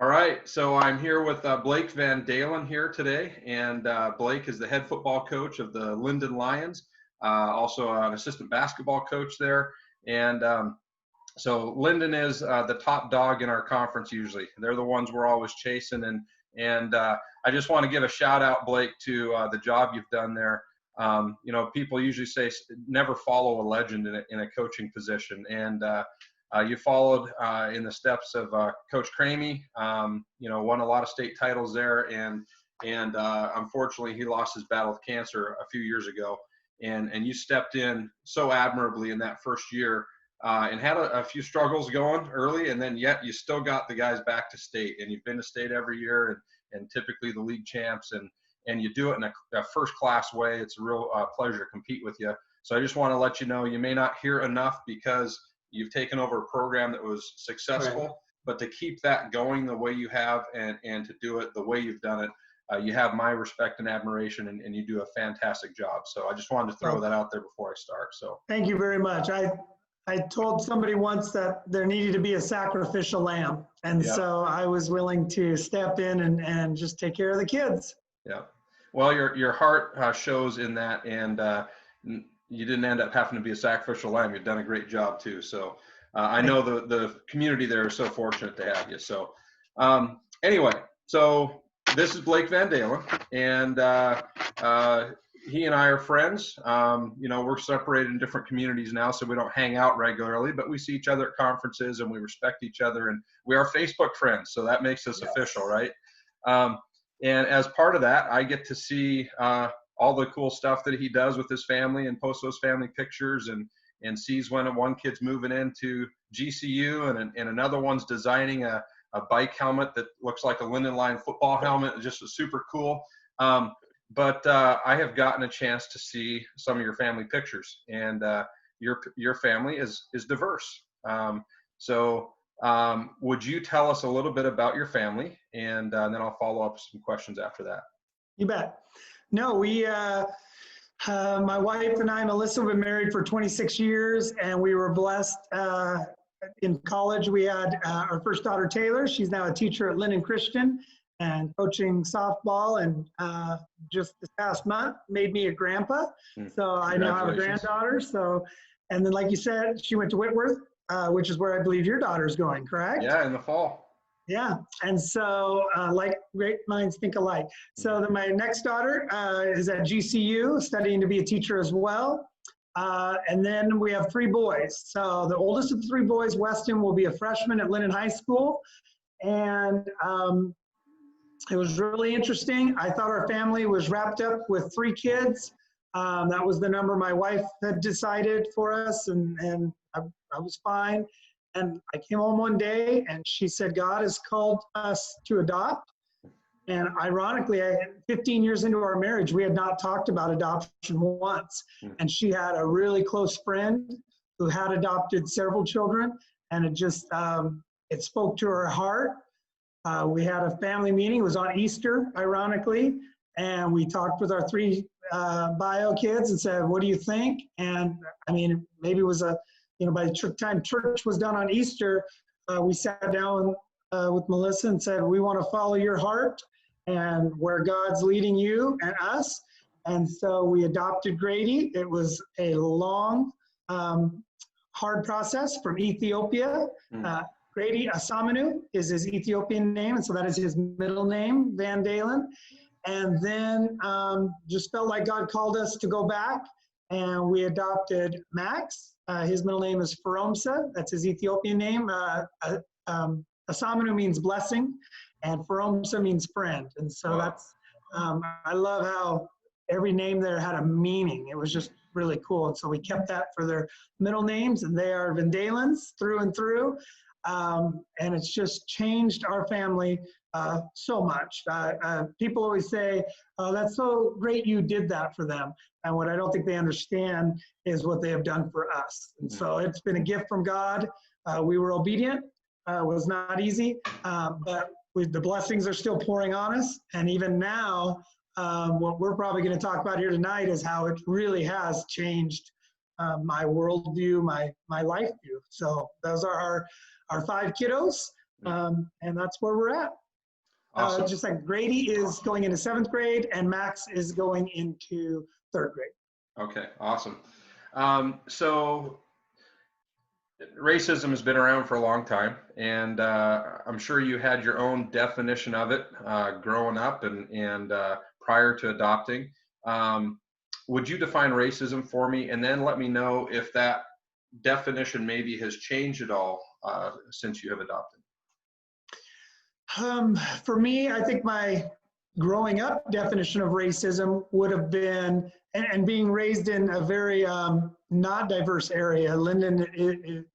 All right, so I'm here with Blake VanDalen here today, and Blake is the head football coach of the Lynden Lions, also an assistant basketball coach there. And so Lynden is the top dog in our conference usually. They're the ones we're always chasing, and I just want to give a shout out, Blake, to the job you've done there. People usually say never follow a legend in a coaching position, and you followed in the steps of Coach Cramey. Won a lot of state titles there, and unfortunately he lost his battle with cancer a few years ago. And you stepped in so admirably in that first year, and had a few struggles going early, and then yet you still got the guys back to state, and you've been to state every year, and typically the league champs, and you do it in a first class way. It's a real pleasure to compete with you. So I just want to let you know, you may not hear enough because you've taken over a program that was successful, right, but to keep that going the way you have, and to do it the way you've done it, you have my respect and admiration, and you do a fantastic job. So I just wanted to throw that out there before I start. So thank you very much. I told somebody once that there needed to be a sacrificial lamb, and so I was willing to step in and just take care of the kids. Yeah. Well, your heart shows in that, and you didn't end up having to be a sacrificial lamb. You've done a great job too. So I know the community there is so fortunate to have you. So anyway, so this is Blake VanDalen, and he and I are friends. We're separated in different communities now, so we don't hang out regularly, but we see each other at conferences, and we respect each other, and we are Facebook friends. So that makes us official, right? And as part of that, I get to see all the cool stuff that he does with his family, and post those family pictures, and sees when one kid's moving into GCU, and another one's designing a bike helmet that looks like a Lynden Line football helmet. It's just super cool. But I have gotten a chance to see some of your family pictures, and your family is diverse. Would you tell us a little bit about your family, and then I'll follow up with some questions after that. You bet. No, my wife and I, Melissa, have been married for 26 years, and we were blessed. In college, we had our first daughter, Taylor. She's now a teacher at Lynden Christian and coaching softball, and just this past month made me a grandpa. So I now have a granddaughter. So, and then like you said, she went to Whitworth, which is where I believe your daughter's going, correct? Yeah, in the fall. Yeah, and so like great minds think alike. So then my next daughter is at GCU studying to be a teacher as well. And then we have 3 boys. So the oldest of the 3 boys, Weston, will be a freshman at Lynden High School. And it was really interesting. I thought our family was wrapped up with 3 kids. That was the number my wife had decided for us, and I was fine. And I came home one day, and she said, God has called us to adopt. And ironically, 15 years into our marriage, we had not talked about adoption once. And she had a really close friend who had adopted several children, and it just, it spoke to her heart. We had a family meeting. It was on Easter, ironically, and we talked with our 3 bio kids and said, what do you think? And I mean, maybe it was by the time church was done on Easter, we sat down with Melissa and said, we want to follow your heart and where God's leading you and us. And so we adopted Grady. It was a long, hard process from Ethiopia. Grady Asamanu is his Ethiopian name, and so that is his middle name, VanDalen. And then just felt like God called us to go back, and we adopted Max. His middle name is Faromsa. That's his Ethiopian name. Asamanu means blessing, and Faromsa means friend. And so that's, I love how every name there had a meaning. It was just really cool. And so we kept that for their middle names, and they are VanDalens through and through. And it's just changed our family so much. People always say, oh, that's so great you did that for them. And what I don't think they understand is what they have done for us. And so it's been a gift from God. We were obedient. It was not easy, but the blessings are still pouring on us. And even now, what we're probably going to talk about here tonight is how it really has changed my worldview, my life view. So those are our 5 kiddos. And that's where we're at. Awesome. Just like Grady is going into 7th grade and Max is going into 3rd grade. Okay, awesome. So racism has been around for a long time, and I'm sure you had your own definition of it growing up and prior to adopting. Would you define racism for me, and then let me know if that definition maybe has changed at all since you have adopted? For me, I think my growing up definition of racism would have been, and being raised in a very not diverse area. Lynden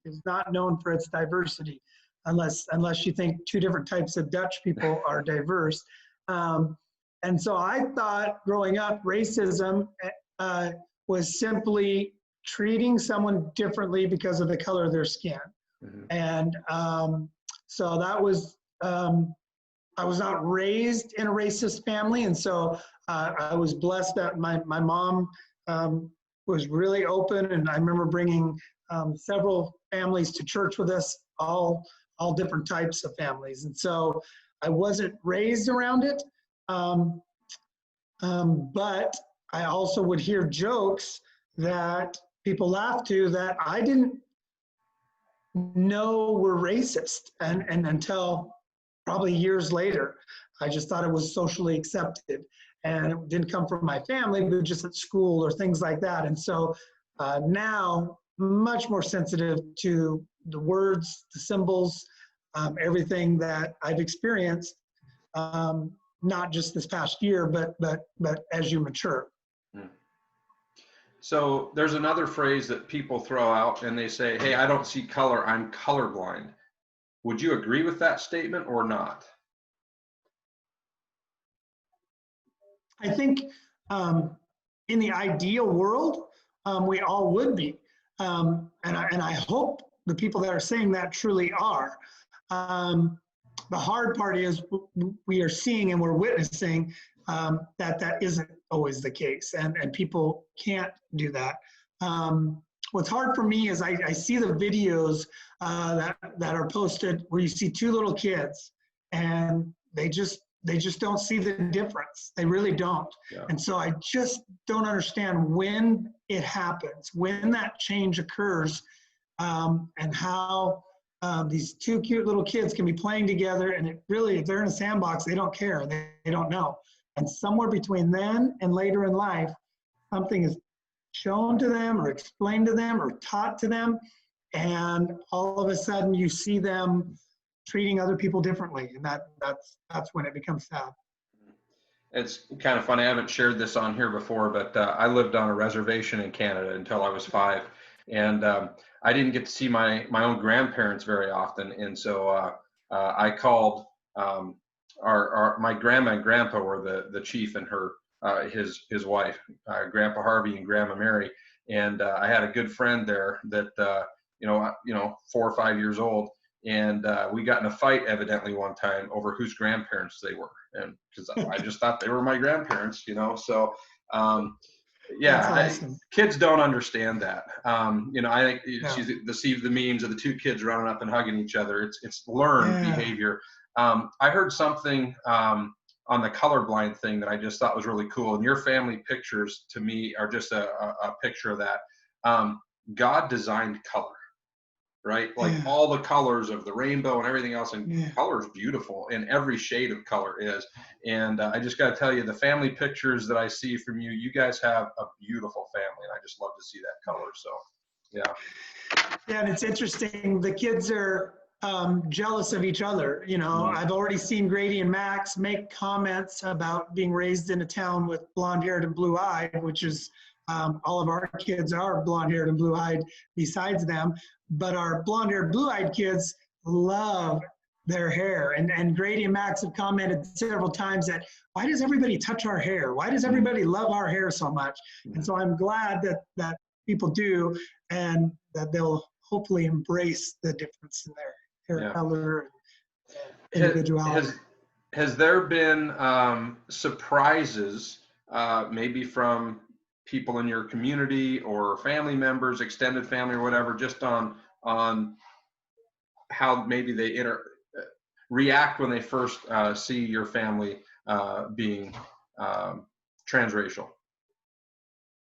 is not known for its diversity, unless you think 2 different types of Dutch people are diverse. And so I thought growing up, racism was simply treating someone differently because of the color of their skin. Mm-hmm. And so that was, I was not raised in a racist family, and so I was blessed that my mom was really open, and I remember bringing several families to church with us, all different types of families, and so I wasn't raised around it, but I also would hear jokes that people laugh to that I didn't know were racist, and until probably years later. I just thought it was socially accepted, and it didn't come from my family, but just at school or things like that. And so now much more sensitive to the words, the symbols, everything that I've experienced, not just this past year, but as you mature. So there's another phrase that people throw out and they say, hey, I don't see color, I'm colorblind. Would you agree with that statement or not? I think in the ideal world, we all would be. And I hope the people that are saying that truly are. The hard part is we are seeing and we're witnessing that isn't always the case, and people can't do that. What's hard for me is I see the videos that are posted where you see 2 little kids and they just don't see the difference. They really don't. Yeah. And so I just don't understand when it happens, when that change occurs, and how these 2 cute little kids can be playing together, and it really, if they're in a sandbox, they don't care, they don't know. And somewhere between then and later in life, something is shown to them or explained to them or taught to them, and all of a sudden you see them treating other people differently, and that's when it becomes sad. It's kind of funny, I haven't shared this on here before, but I lived on a reservation in Canada until I was 5, and I didn't get to see my own grandparents very often, and so I called my grandma and grandpa were the chief and her his wife, Grandpa Harvey and Grandma Mary, and I had a good friend there that 4 or 5 years old, and we got in a fight evidently one time over whose grandparents they were, and because I just thought they were my grandparents, so yeah, awesome. Kids don't understand that. I think see the memes of the 2 kids running up and hugging each other. It's learned behavior. I heard something on the colorblind thing that I just thought was really cool. And your family pictures to me are just a picture of that. God designed color, right? Like all the colors of the rainbow and everything else, and color is beautiful, and every shade of color is. And I just got to tell you, the family pictures that I see from you, you guys have a beautiful family, and I just love to see that color. So, yeah. Yeah, and it's interesting. The kids are jealous of each other. I've already seen Grady and Max make comments about being raised in a town with blonde-haired and blue-eyed, which is all of our kids are blonde-haired and blue-eyed besides them. But our blonde-haired, blue-eyed kids love their hair. And Grady and Max have commented several times that, why does everybody touch our hair? Why does everybody love our hair so much? And so I'm glad that people do, and that they'll hopefully embrace the difference in their hair color and individuality. Has there been surprises, maybe from people in your community or family members, extended family or whatever, just on how maybe they react when they first see your family being transracial?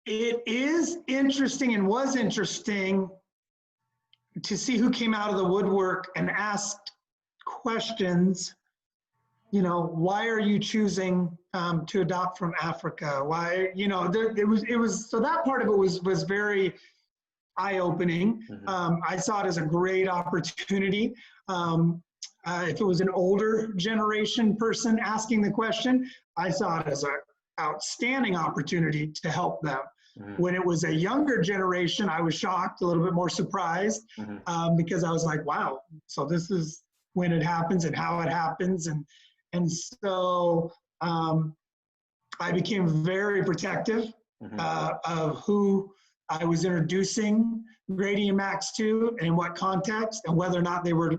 It is interesting and was interesting to see who came out of the woodwork and asked questions. You know, why are you choosing to adopt from Africa? Why, you know, it was, so that part of it was very eye-opening. I saw it as a great opportunity. If it was an older generation person asking the question, I saw it as an outstanding opportunity to help them. When it was a younger generation, I was shocked, a little bit more surprised, because I was like, wow, so this is when it happens and how it happens. And so I became very protective of who I was introducing Grady and Max to, and in what context, and whether or not they were,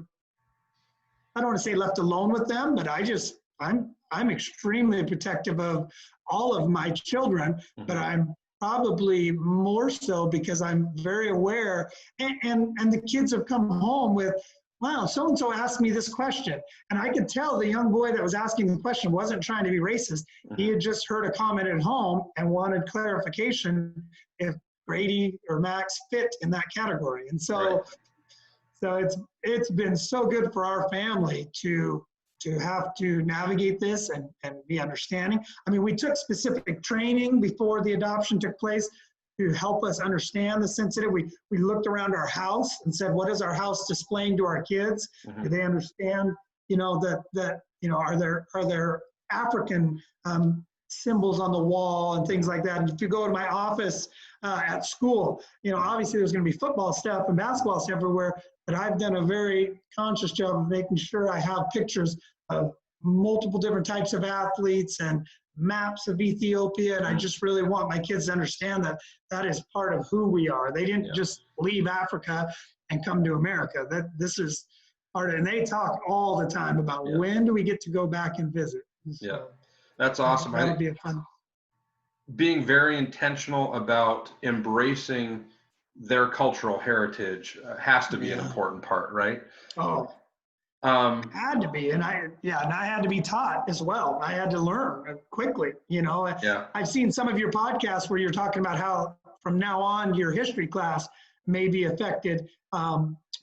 I don't want to say left alone with them, but I'm extremely protective of all of my children, but I'm probably more so because I'm very aware, and the kids have come home with, wow, so-and-so asked me this question. And I could tell the young boy that was asking the question wasn't trying to be racist. He had just heard a comment at home and wanted clarification if Grady or Max fit in that category. And so, it's been so good for our family to have to navigate this and be understanding. I mean, we took specific training before the adoption took place to help us understand the sensitive. We looked around our house and said, what is our house displaying to our kids? Do they understand, you know, that you know, are there African symbols on the wall and things like that? And if you go to my office at school, you know, obviously there's going to be football stuff and basketball stuff everywhere, but I've done a very conscious job of making sure I have pictures of multiple different types of athletes and maps of Ethiopia. And I just really want my kids to understand that that is part of who we are. They didn't just leave Africa and come to America. That this is part of, and they talk all the time about when do we get to go back and visit. So, that's awesome. That would be a fun. Being very intentional about embracing their cultural heritage has to be an important part, right? Had to be, and I had to be taught as well. I had to learn quickly, you know. I've seen some of your podcasts where you're talking about how from now on your history class may be affected,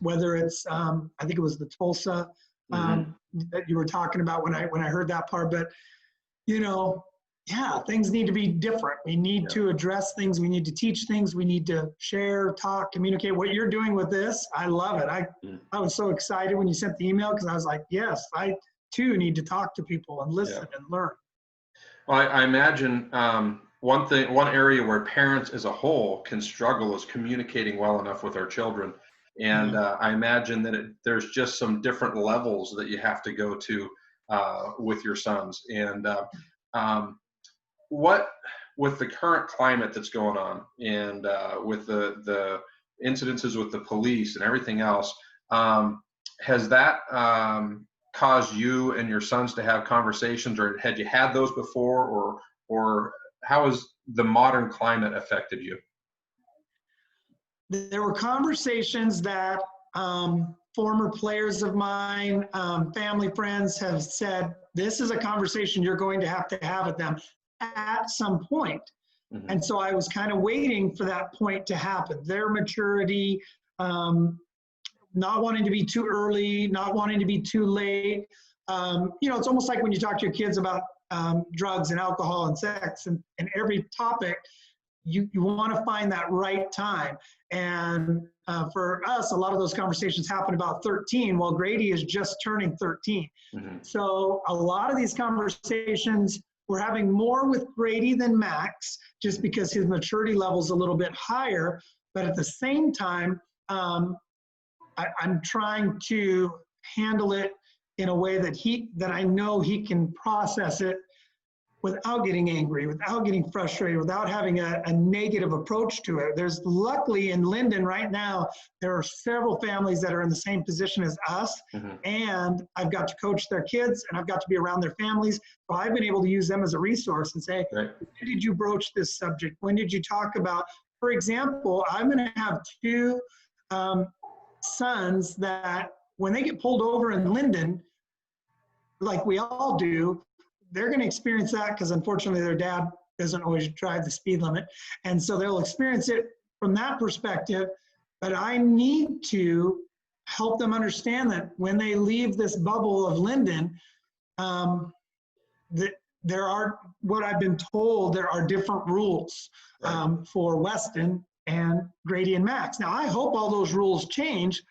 whether it's I think it was the Tulsa that you were talking about when I heard that part. But you know, things need to be different. We need to address things. We need to teach things. We need to share, talk, communicate. What you're doing with this, I love it. I was so excited when you sent the email because I was like, yes, I too need to talk to people and listen and learn. Well, I imagine one area where parents as a whole can struggle is communicating well enough with our children. And I imagine that there's just some different levels that you have to go to with your sons. And what, with the current climate that's going on and with the incidences with the police and everything else, has that caused you and your sons to have conversations, or had you had those before, or how has the modern climate affected you? There were conversations that former players of mine, family, friends have said, this is a conversation you're going to have with them at some point. And so I was kind of waiting for that point to happen. Their maturity, not wanting to be too early, not wanting to be too late. You know, it's almost like when you talk to your kids about drugs and alcohol and sex and every topic, you want to find that right time. And for us, a lot of those conversations happen about 13. Well, Grady is just turning 13. So a lot of these conversations we're having more with Grady than Max, just because his maturity level is a little bit higher. But at the same time, I'm trying to handle it in a way that I know he can process it without getting angry, without getting frustrated, without having a negative approach to it. There's luckily in Lynden right now, there are several families that are in the same position as us, and I've got to coach their kids and I've got to be around their families. So I've been able to use them as a resource and say, when did you broach this subject? When did you talk about, for example, I'm gonna have two sons that when they get pulled over in Lynden, like we all do, they're going to experience that because unfortunately their dad doesn't always drive the speed limit. And so they'll experience it from that perspective. But I need to help them understand that when they leave this bubble of Lynden, that there are, what I've been told, there are different rules for Weston and Grady and Max. Now, I hope all those rules change,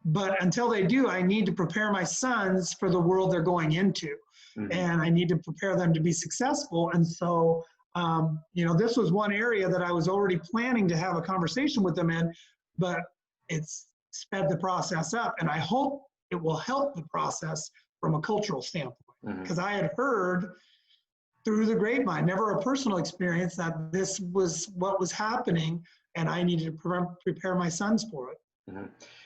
but until they do, I need to prepare my sons for the world they're going into. And I need to prepare them to be successful. And so, you know, this was one area that I was already planning to have a conversation with them in, but it's sped the process up. And I hope it will help the process from a cultural standpoint. Because I had heard through the grapevine, never a personal experience, that this was what was happening, and I needed to prepare my sons for it.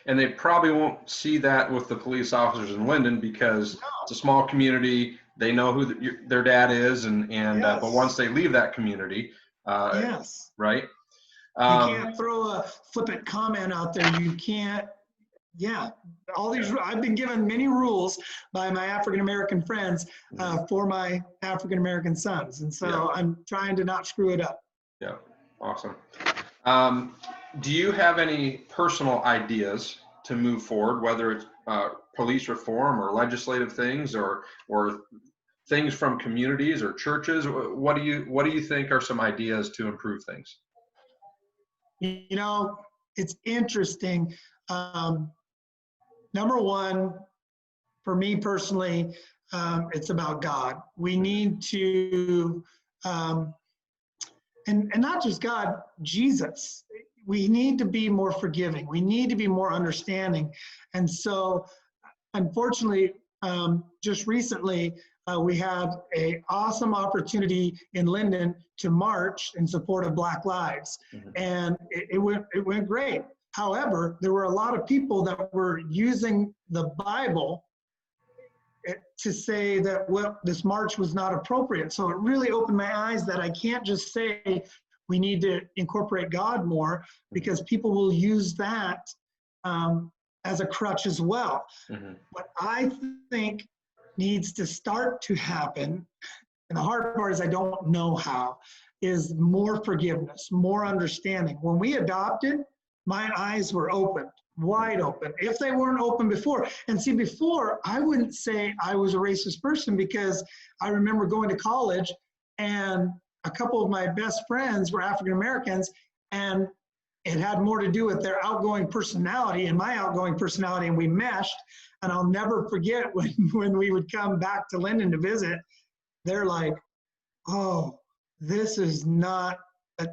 And they probably won't see that with the police officers in Lynden because it's a small community. They know who their dad is, and but once they leave that community, right? You can't throw a flippant comment out there. You can't. All these, I've been given many rules by my African-American friends for my African-American sons. And so I'm trying to not screw it up. Yeah, awesome. Do you have any personal ideas to move forward, whether it's police reform or legislative things or things from communities or churches? What do you think are some ideas to improve things? You know, it's interesting. Number one, for me personally, it's about God. We need to, and not just God, Jesus. We need to be more forgiving. We need to be more understanding. And so, unfortunately, just recently, we had an awesome opportunity in Lynden to march in support of Black Lives. And it went great. However, there were a lot of people that were using the Bible to say that this march was not appropriate. So it really opened my eyes that I can't just say we need to incorporate God more, because people will use that as a crutch as well. What I think needs to start to happen, and the hard part is I don't know how, is more forgiveness, more understanding. When we adopted, my eyes were opened, wide open, if they weren't open before. And see, before, I wouldn't say I was a racist person, because I remember going to college and a couple of my best friends were African Americans, and it had more to do with their outgoing personality and my outgoing personality, and we meshed. And I'll never forget when we would come back to Lynden to visit, they're like, oh, this is not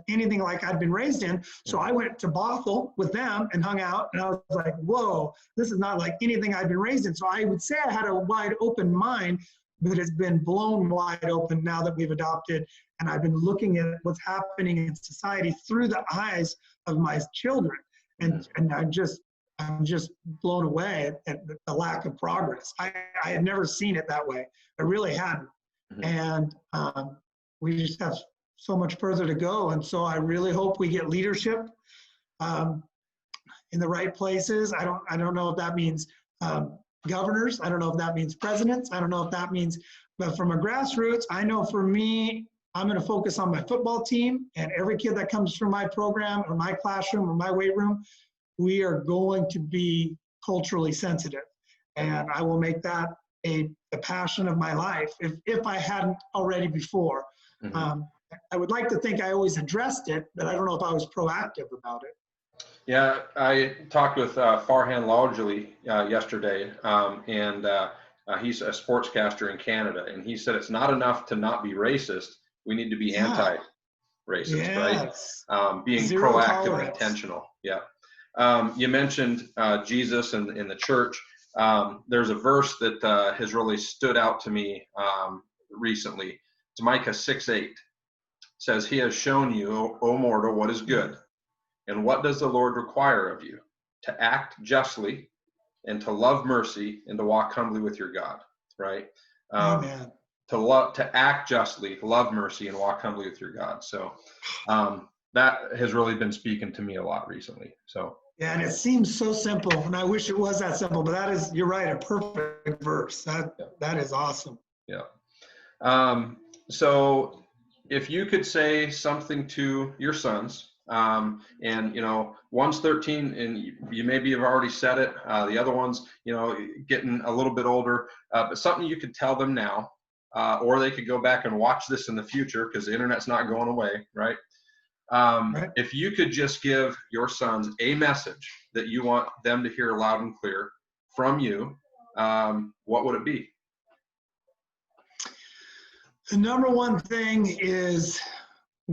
anything like I'd been raised in. So I went to Bothell with them and hung out, and I was like, whoa, this is not like anything I've been raised in. So I would say I had a wide open mind, but it's been blown wide open now that we've adopted, and I've been looking at what's happening in society through the eyes of my children. And I'm just blown away at the lack of progress. I had never seen it that way. I really hadn't. And we just have so much further to go. And so I really hope we get leadership in the right places. I don't know if that means governors. I don't know if that means presidents. I don't know if that means, but from a grassroots, I know for me, I'm going to focus on my football team, and every kid that comes through my program or my classroom or my weight room, we are going to be culturally sensitive. And I will make that the passion of my life if I hadn't already before. I would like to think I always addressed it, but I don't know if I was proactive about it. Yeah, I talked with Farhan Lawjali yesterday, and he's a sportscaster in Canada, and he said it's not enough to not be racist. We need to be anti-racist, right? Being Zero proactive tolerance. And intentional. Yeah. You mentioned Jesus and the church. There's a verse that has really stood out to me recently. It's Micah 6:8. Says, "He has shown you, O mortal, what is good. And what does the Lord require of you? To act justly and to love mercy and to walk humbly with your God." Right? Amen. To act justly, love mercy, and walk humbly with your God. So that has really been speaking to me a lot recently. So Yeah, and it seems so simple, and I wish it was that simple, but that is, you're right, a perfect verse. That is awesome. Yeah. So if you could say something to your sons, and one's 13 and you maybe have already said it, the other one's getting a little bit older, but something you could tell them now, or they could go back and watch this in the future because the internet's not going away, right? Right. If you could just give your sons a message that you want them to hear loud and clear from you, what would it be? The number one thing is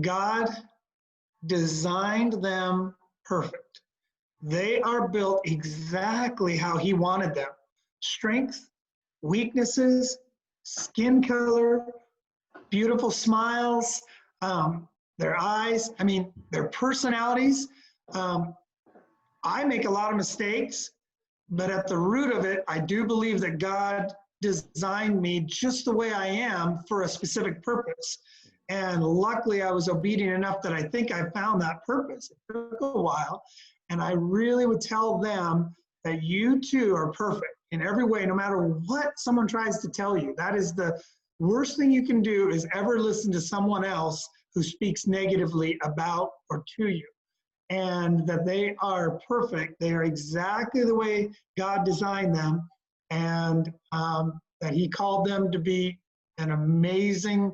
God designed them perfect. They are built exactly how he wanted them. Strengths, weaknesses, skin color, beautiful smiles, their eyes, their personalities. I make a lot of mistakes, but at the root of it, I do believe that God designed me just the way I am for a specific purpose. And luckily, I was obedient enough that I think I found that purpose. It took a while. And I really would tell them that you too are perfect in every way, no matter what someone tries to tell you. That is the worst thing you can do, is ever listen to someone else who speaks negatively about or to you. And that they are perfect. They are exactly the way God designed them. And that he called them to be an amazing,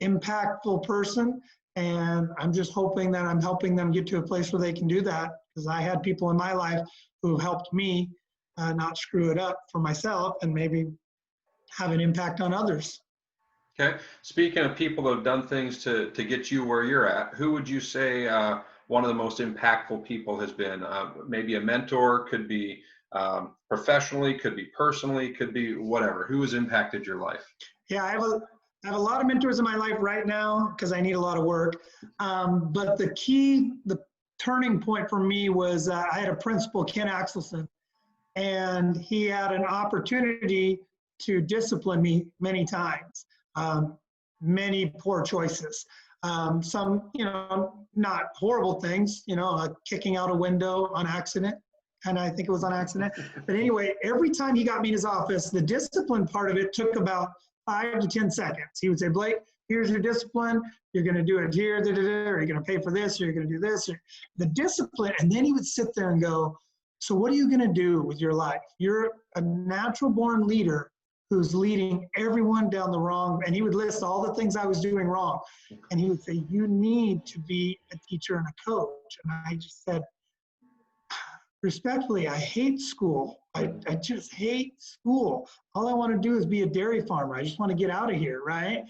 impactful person. And I'm just hoping that I'm helping them get to a place where they can do that, because I had people in my life who helped me not screw it up for myself and maybe have an impact on others. Okay. Speaking of people that have done things to get you where you're at, who would you say one of the most impactful people has been? Maybe a mentor, could be professionally, could be personally, could be whatever. Who has impacted your life? Yeah, I have a lot of mentors in my life right now because I need a lot of work. But the turning point for me was I had a principal, Ken Axelson, and he had an opportunity to discipline me many times, many poor choices. Some, not horrible things, kicking out a window on accident. And I think it was on accident. But anyway, every time he got me in his office, the discipline part of it took about 5 to 10 seconds. He would say, Blake, here's your discipline. You're going to do it here, or you're going to pay for this, or you're going to do this. The discipline. And then he would sit there and go, so what are you going to do with your life? You're a natural born leader who's leading everyone down the wrong. And he would list all the things I was doing wrong. And he would say, you need to be a teacher and a coach. And I just said, respectfully, I hate school. I just hate school. All I want to do is be a dairy farmer. I just want to get out of here, right?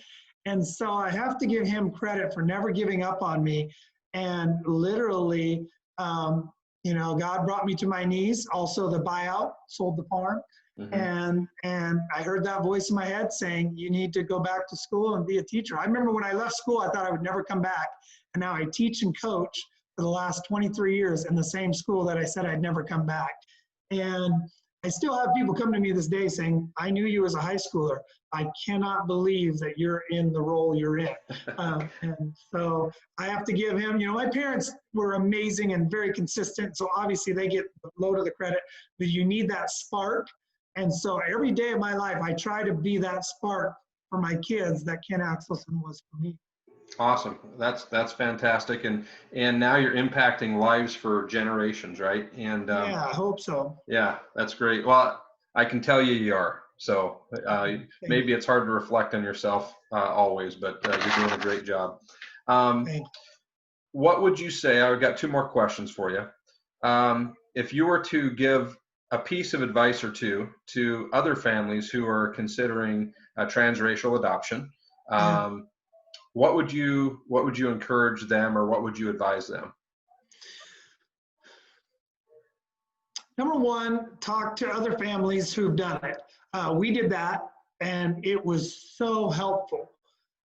And so I have to give him credit for never giving up on me. And literally, God brought me to my knees. Also, the buyout, sold the farm. Mm-hmm. And I heard that voice in my head saying, you need to go back to school and be a teacher. I remember when I left school, I thought I would never come back. And now I teach and coach for the last 23 years in the same school that I said I'd never come back. And I still have people come to me this day saying, I knew you as a high schooler. I cannot believe that you're in the role you're in. And so I have to give him, my parents were amazing and very consistent. So obviously they get a load of the credit, but you need that spark. And so every day of my life, I try to be that spark for my kids that Ken Axelson was for me. Awesome. That's fantastic. And now you're impacting lives for generations, right? And yeah, I hope so. Yeah, that's great. Well, I can tell you are. So maybe it's hard to reflect on yourself always, but you're doing a great job. What would you say? I've got 2 more questions for you. If you were to give a piece of advice or two to other families who are considering transracial adoption, what would you encourage them, or what would you advise them? Number one, talk to other families who've done it. We did that, and it was so helpful.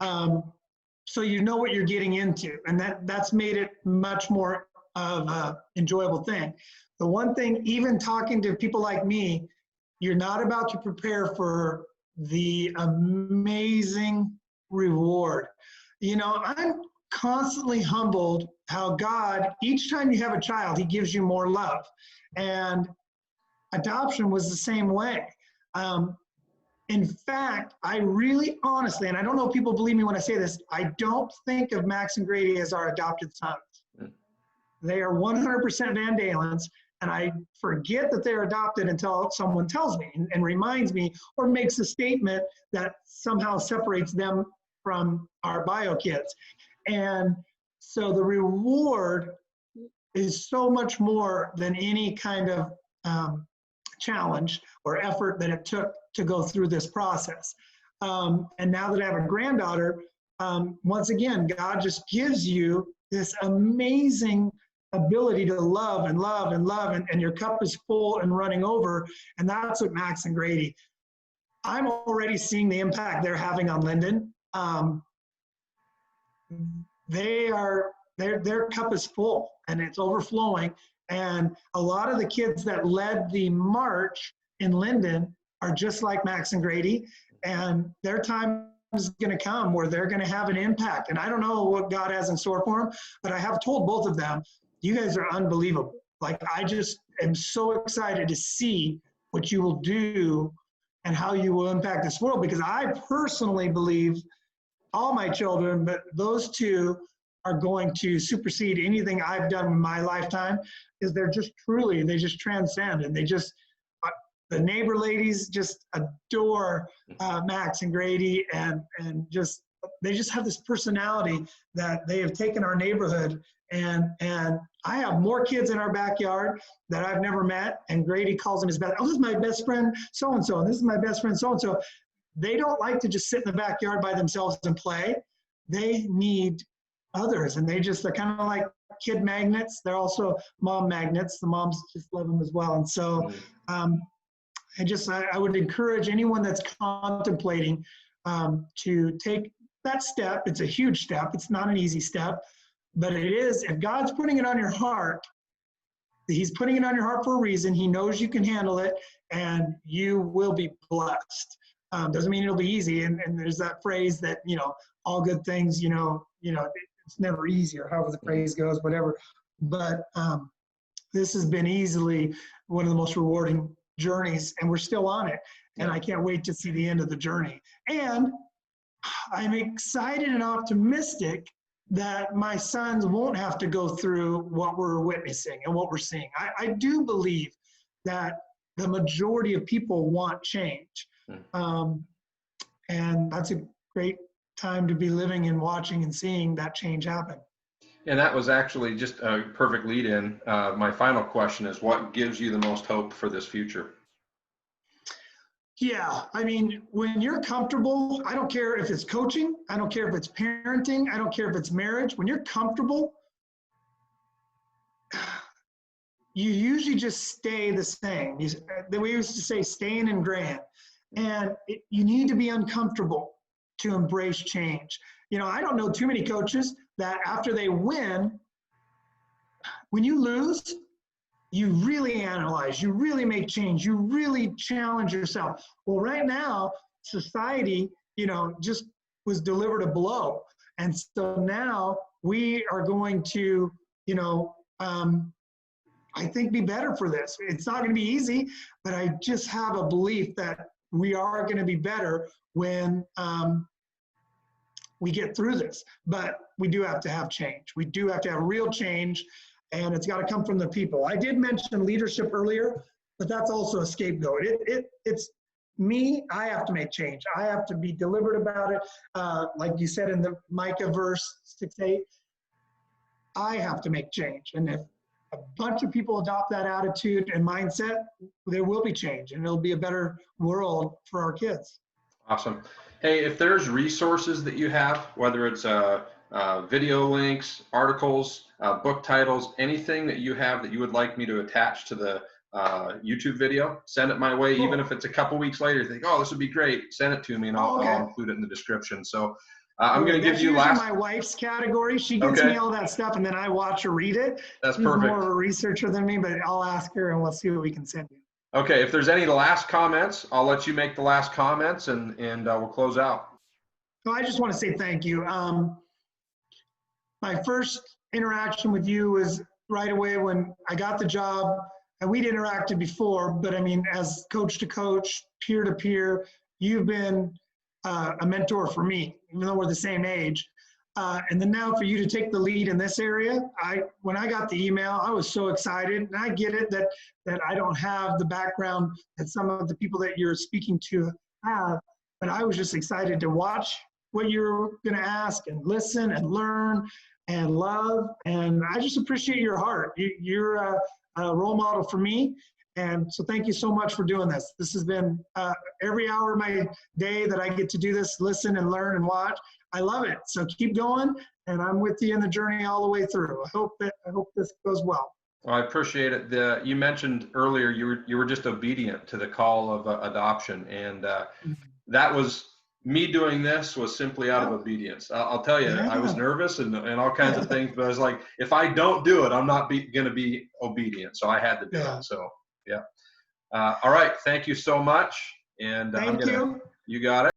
So you know what you're getting into, and that's made it much more of an enjoyable thing. The one thing, even talking to people like me, you're not about to prepare for the amazing reward. constantly humbled how God, each time you have a child, he gives you more love. And adoption was the same way. In fact, I really honestly, and I don't know if people believe me when I say this, I don't think of Max and Grady as our adopted sons. They are 100% VanDalens, and I forget that they're adopted until someone tells me and reminds me or makes a statement that somehow separates them from our bio kids. And so the reward is so much more than any kind of challenge or effort that it took to go through this process. And now that I have a granddaughter, once again, God just gives you this amazing ability to love and love and love, and your cup is full and running over. And that's what Max and Grady, I'm already seeing the impact they're having on Lynden. Their cup is full and it's overflowing. And a lot of the kids that led the march in Lynden are just like Max and Grady, and their time is going to come where they're going to have an impact. And I don't know what God has in store for them, but I have told both of them, you guys are unbelievable. Like, I just am so excited to see what you will do and how you will impact this world, because I personally believe all my children, but those two are going to supersede anything I've done in my lifetime, is they're just truly, they just transcend, and they just, the neighbor ladies just adore Max and Grady, and just, they just have this personality that they have taken our neighborhood, and I have more kids in our backyard that I've never met, and Grady calls them his best, oh, this is my best friend so-and-so, and this is my best friend so-and-so. They don't like to just sit in the backyard by themselves and play. They need others, and they're kind of like kid magnets. They're also mom magnets. The moms just love them as well. And so I would encourage anyone that's contemplating to take that step. It's a huge step. It's not an easy step, but it is. If God's putting it on your heart, he's putting it on your heart for a reason. He knows you can handle it, and you will be blessed. Doesn't mean it'll be easy. And there's that phrase that, all good things, it's never easy, or however the phrase goes, whatever. But this has been easily one of the most rewarding journeys, and we're still on it. And I can't wait to see the end of the journey. And I'm excited and optimistic that my sons won't have to go through what we're witnessing and what we're seeing. I do believe that the majority of people want change. And that's a great time to be living and watching and seeing that change happen. And that was actually just a perfect lead in. My final question is, what gives you the most hope for this future? Yeah, I mean, when you're comfortable, I don't care if it's coaching, I don't care if it's parenting, I don't care if it's marriage. When you're comfortable, you usually just stay the same. We used to say staying in grand. And you need to be uncomfortable to embrace change. I don't know too many coaches that after they win, when you lose, you really analyze, you really make change, you really challenge yourself. Well, right now, society, just was delivered a blow. And so now we are going to, I think, be better for this. It's not going to be easy, but I just have a belief that we are going to be better when we get through this. But we do have to have change. We do have to have real change, and it's got to come from the people. I did mention leadership earlier, but that's also a scapegoat. It's me. I have to make change. I have to be deliberate about it. Like you said in the Micah verse 6:8, I have to make change. And if a bunch of people adopt that attitude and mindset, there will be change, and it'll be a better world for our kids. Awesome. Hey, if there's resources that you have, whether it's video links, articles, book titles, anything that you have that you would like me to attach to the YouTube video, send it my way. Cool. Even if it's a couple weeks later, you think, oh, this would be great, send it to me, and I'll include it in the description. So I'm going to give you last. My wife's category. She gives me all that stuff, and then I watch her read it. That's She's perfect. more of a researcher than me, but I'll ask her, and we'll see what we can send you. Okay, if there's any last comments, I'll let you make the last comments, and we'll close out. So I just want to say thank you. my first interaction with you was right away when I got the job, and we'd interacted before, but I mean, as coach to coach, peer to peer, you've been a mentor for me, even though we're the same age. And then now for you to take the lead in this area, when I got the email, I was so excited. And I get it that I don't have the background that some of the people that you're speaking to have, but I was just excited to watch what you're going to ask and listen and learn and love. And I just appreciate your heart. You're a role model for me. And so thank you so much for doing this. This has been every hour of my day that I get to do this, listen and learn and watch. I love it. So keep going, and I'm with you in the journey all the way through. I hope this goes well. Well, I appreciate it. You mentioned earlier you were just obedient to the call of adoption, and that was me doing this was simply out of obedience. I'll tell you, I was nervous and all kinds of things, but I was like, if I don't do it, I'm not going to be obedient. So I had to do it. So yeah. All right. Thank you so much. And Thank you. You got it.